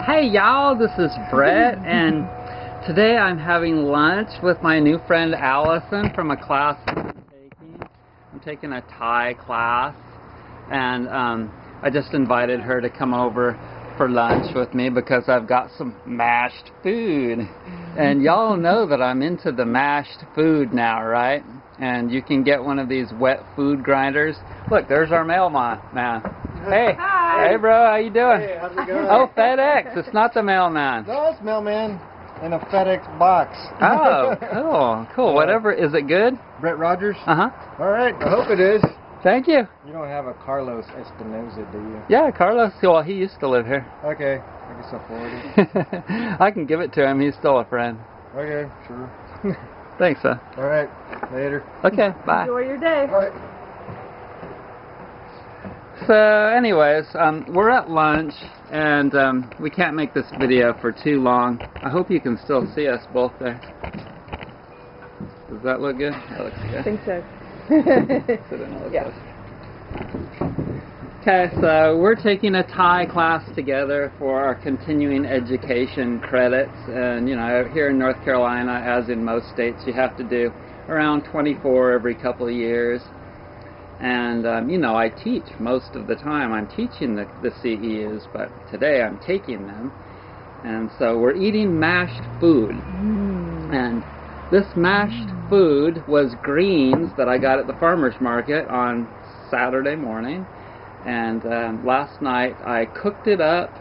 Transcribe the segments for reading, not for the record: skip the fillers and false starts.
Hey y'all, this is Brett, and today I'm having lunch with my new friend Alison from a class I'm taking. I'm taking a Thai class, and I just invited her to come over for lunch with me because I've got some mashed food. And y'all know that I'm into the mashed food now, right? And you can get one of these wet food grinders. Look, there's our mailman. Hey. Hi. Hey, bro. How you doing? Hey, how's it going? Oh, FedEx. It's not the mailman. No, it's mailman in a FedEx box. Oh, cool. Cool. Whatever. Is it good? Brett Rogers? Uh-huh. All right. I hope it is. Thank you. You don't have a Carlos Espinoza, do you? Yeah, Carlos. Well, he used to live here. Okay. I guess I'll forward it. I can give it to him. He's still a friend. Okay, sure. Thanks, son. All right. Later. Okay, bye. Enjoy your day. All right. So anyways, we're at lunch, and we can't make this video for too long. I hope you can still see us both there. Does that look good? That looks good. I think so. Yeah. Okay, so we're taking a Thai class together for our continuing education credits, and you know, here in North Carolina, as in most states, you have to do around 24 every couple of years. And you know, I teach most of the time. I'm teaching the CEUs, but today I'm taking them. And so we're eating mashed food. And this mashed food was greens that I got at the farmer's market on Saturday morning. And last night I cooked it up,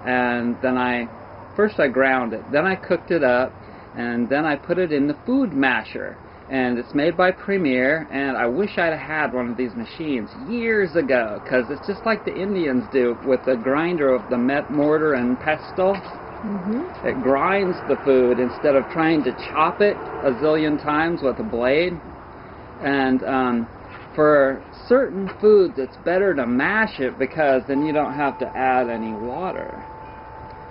and then first I ground it, then I cooked it up, and then I put it in the food masher. And it's made by Premier, and I wish I'd had one of these machines years ago, because it's just like the Indians do with the grinder of the mortar and pestle. It grinds the food instead of trying to chop it a zillion times with a blade. And for certain foods, it's better to mash it, because then you don't have to add any water.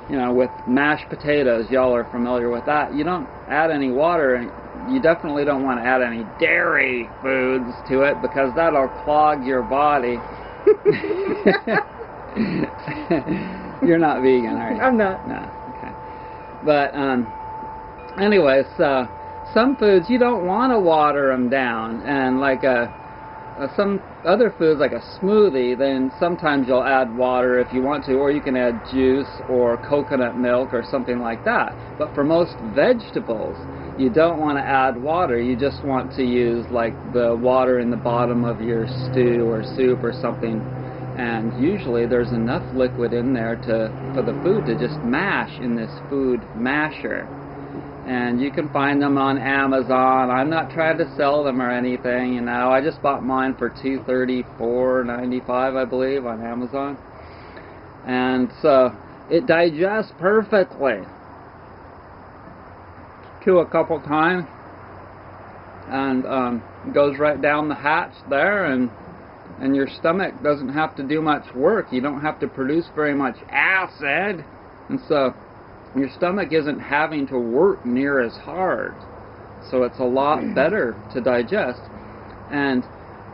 You know, with mashed potatoes, y'all are familiar with that. You don't add any water, and you definitely don't want to add any dairy foods to it, because that'll clog your body. You're not vegan, are you? I'm not. No, okay. But anyways, some foods you don't want to water them down, and like some other foods like a smoothie, then sometimes you'll add water if you want to, or you can add juice or coconut milk or something like that. But for most vegetables, you don't want to add water. You just want to use like the water in the bottom of your stew or soup or something, and usually there's enough liquid in there for the food to just mash in this food masher. And you can find them on Amazon. I'm not trying to sell them or anything, you know. I just bought mine for $234.95, I believe, on Amazon. And so it digests perfectly. Chew a couple times, and goes right down the hatch there, and your stomach doesn't have to do much work. You don't have to produce very much acid, and so your stomach isn't having to work near as hard. So it's a lot better to digest. And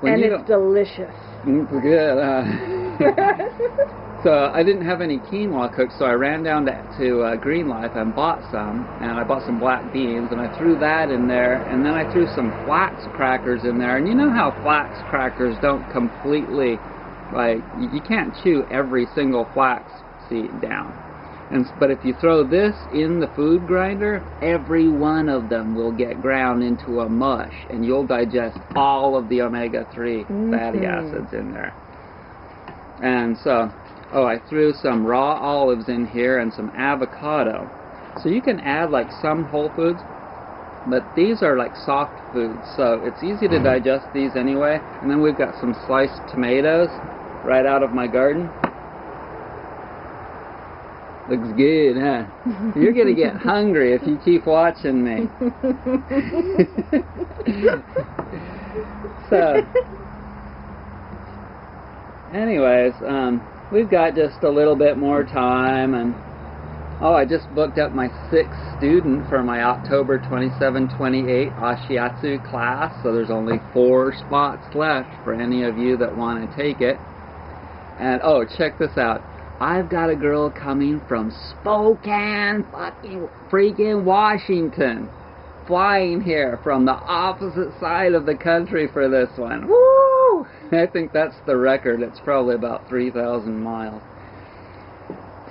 it's delicious. Good. So I didn't have any quinoa cooked, so I ran down to Green Life and bought some, and I bought some black beans, and I threw that in there, and then I threw some flax crackers in there. And you know how flax crackers don't completely, like, you can't chew every single flax seed down. But if you throw this in the food grinder, every one of them will get ground into a mush, and you'll digest all of the omega-3 fatty acids in there. And so, I threw some raw olives in here and some avocado. So you can add like some whole foods, but these are like soft foods, so it's easy to digest these anyway. And then we've got some sliced tomatoes right out of my garden. Looks good, huh? You're gonna get hungry if you keep watching me. So, anyways, we've got just a little bit more time, and I just booked up my 6th student for my October 27-28 Ashiatsu class, so there's only 4 spots left for any of you that want to take it. And check this out. I've got a girl coming from Spokane, fucking freaking Washington, flying here from the opposite side of the country for this one. Woo! I think that's the record. It's probably about 3,000 miles.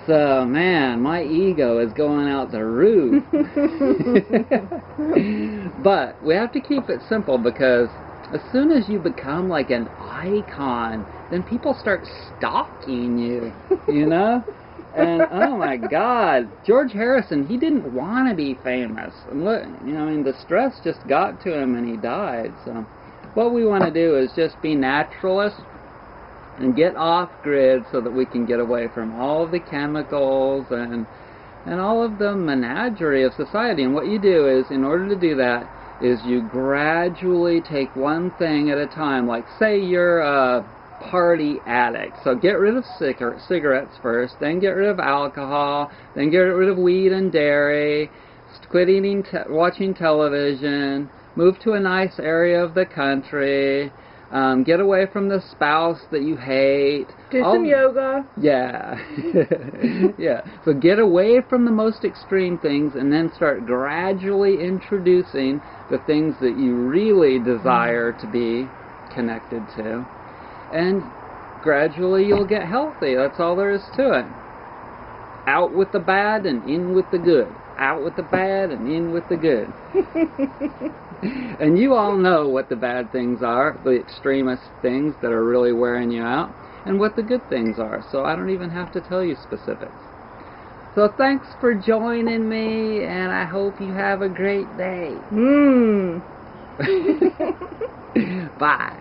So, man, my ego is going out the roof. But we have to keep it simple, because as soon as you become like an icon, then people start stalking you, you know? And, oh my God, George Harrison, he didn't want to be famous. And look, you know, I mean, the stress just got to him and he died. So what we want to do is just be naturalists and get off grid so that we can get away from all of the chemicals and all of the menagerie of society. And what you do is, in order to do that, is you gradually take one thing at a time. Like, say you're a party addict, so get rid of cigarettes first, then get rid of alcohol, then get rid of weed and dairy, quit eating, watching television, move to a nice area of the country, get away from the spouse that you hate. Do some yoga. Yeah. Yeah. So get away from the most extreme things and then start gradually introducing the things that you really desire to be connected to. And gradually you'll get healthy. That's all there is to it. Out with the bad and in with the good. Out with the bad and in with the good. And you all know what the bad things are, the extremist things that are really wearing you out, and what the good things are. So I don't even have to tell you specifics. So thanks for joining me, and I hope you have a great day. Mmm. Bye.